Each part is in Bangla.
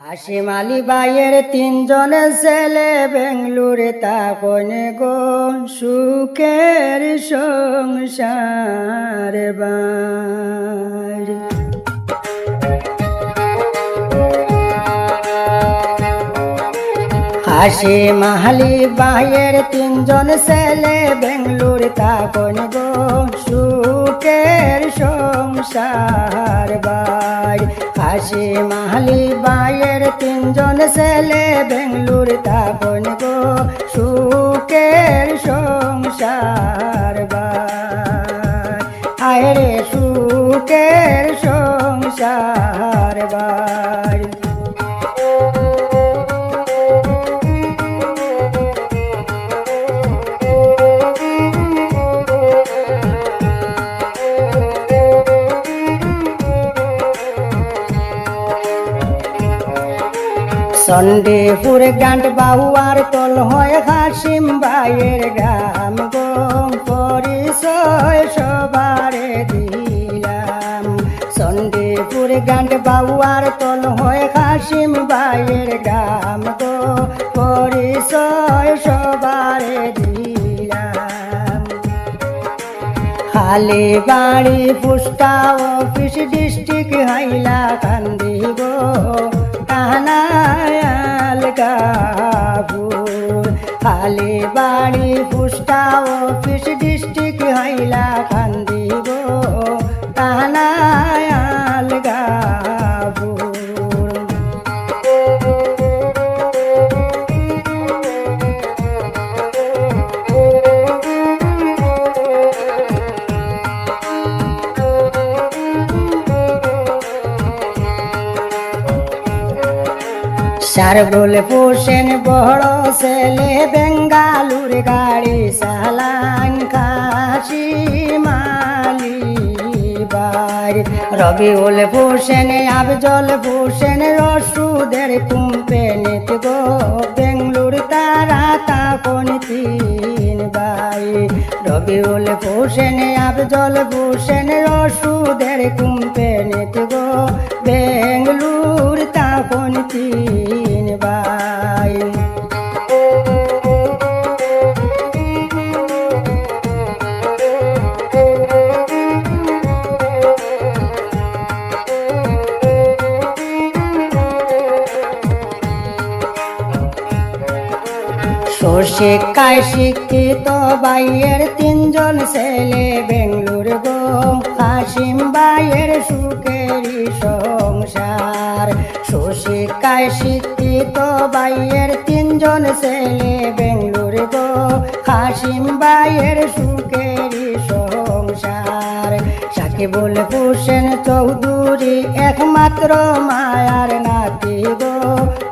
হাসিম আলী ভাইয়ের তিনজন ছেলে বেঙ্গলুরে তখন গো সুখের সংসার বাড়ি। হাসিম আলী ভাইয়ের তিনজন ছেলে বেঙ্গলুরে তখন গো সুখের সংসার বাড়ি। হাসিম আলী ভাইয়ের তিনজন ছেলে বেঙ্গলুরে তখন গো সুখের সংসার বাড়ি। হায় রে সুখের সংসার বাড়ি। চণ্ডীপুর গান্ড বাহুয়ার তল হয় হাসিম ভাইয়ের গ্রাম গো পরিচয় সবারে দিলাম। চণ্ডীপুর গান্ড বাহুয়ার তল হয় হাসিম ভাইয়ের গ্রাম গো পরিচয় সবারে দিলাম। হালি বাড়ি পোস্টা অফিস ডিস্ট্রিক্ট হাইলাকান্দি গো কানায়াল গাপুর। হালি বাড়ি পোস্টা অফিস ডিস্ট্রিক্ট হাইলাকান্দি গো কানায়াল গাপুর। সারগোল পোষেন বড় ছেলে বেঙ্গালুর গাড়ি চালান হাসিম আলী ভাই। রবিউল পোষেন আফজল পোষেন রসুদের কোম্পানিত গো বেঙ্গলুর তারা তখন তিন ভাই। রবিউল পোষেন আফজল পোষেন রসুদের কোম্পানিত গো বেঙ্গলুর তখন তিন ভাই। শিক্ষায় শিক্ষিত ভাইয়ের তিনজন ছেলে বেঙ্গলুর গো হাসিম ভাইয়ের সুখেরই সংসার। সুশিক্ষায় শিক্ষিত ভাইয়ের তিনজন ছেলে বেঙ্গলুর গো হাসিম ভাইয়ের সুখেরই সংসার। সাকিবুল হোসেন চৌধুরী একমাত্র মায়ার নাতি গো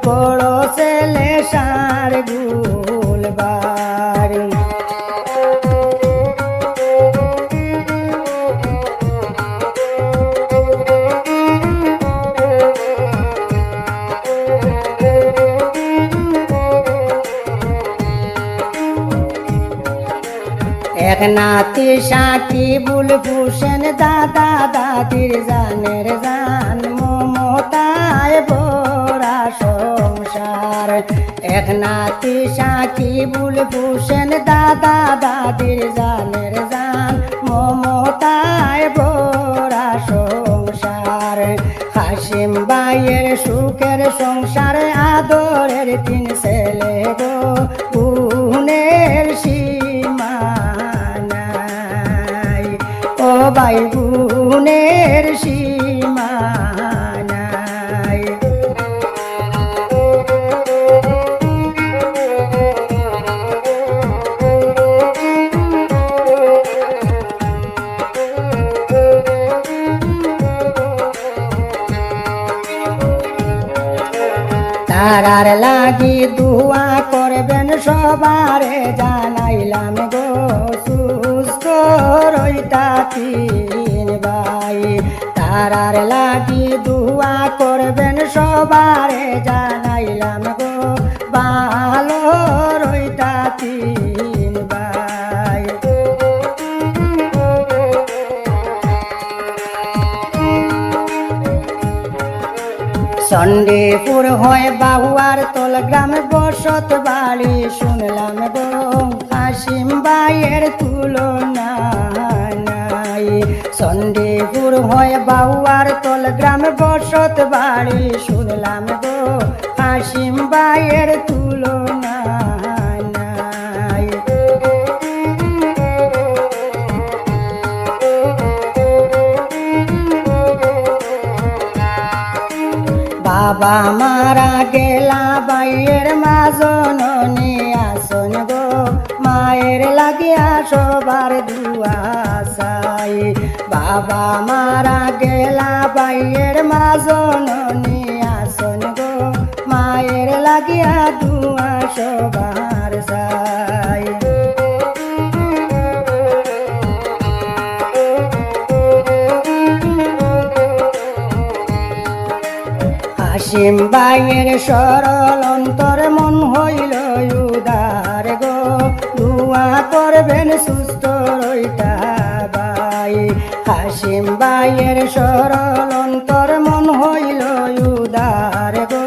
বড় ছেলে সার গুলবার। এক নাতি সাকিবুল হোসেন দাদা দাদির জানের জান মমতায় ভরা সংসার। এক নাতি সাকিবুল হোসেন দাদা দাদির জানের জান মমতায় ভরা সংসার। হাসিম ভাইয়ের সুখের সংসার আদরের তিন ছেলে গো গুণের সীমা নাই। ও ভাই গুণের সীমা নাই। তারার লাগি দুয়া করবেন সবারে জানাইলাম গো সুস্থ রইতা তিন ভাই। তারার লাগি দুয়া করবেন সবারে জানাইলাম গো ভালো রইতা তিন ভাই। চণ্ডীপুর হয় বাহুয়ার তোল গ্রামে বসত বাড়ি শুনলাম গো হাসিম ভাইয়ের তুলনা নাই। চণ্ডীপুর হয় বাহুয়ার তোল গ্রামে বসত বাড়ি শুনলাম গো হাসিম ভাইয়ের তুলনা নাই। বাবা মারা গেলা বাইয়ের মা জননী আসন গো মায়ের লাগিয়া সবার দুয়া চাই। বাবা মারা গেলা বাইয়ের মা জননী আসন গো মায়ের লাগিয়া দুয়া সবার চাই। হাসিম ভাইয়ের সরল অন্তর মন হইল উদার গো দুয়া করবেন সুস্থ রইতা ভাই। হাসিম ভাইয়ের সরল অন্তর মন হইল উদার গো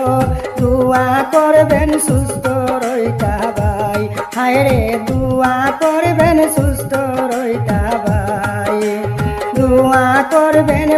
দুয়া করবেন সুস্থ রইতা ভাই। হায় রে দুয়া করবেন সুস্থ রইতা ভাই, দুয়া করবেন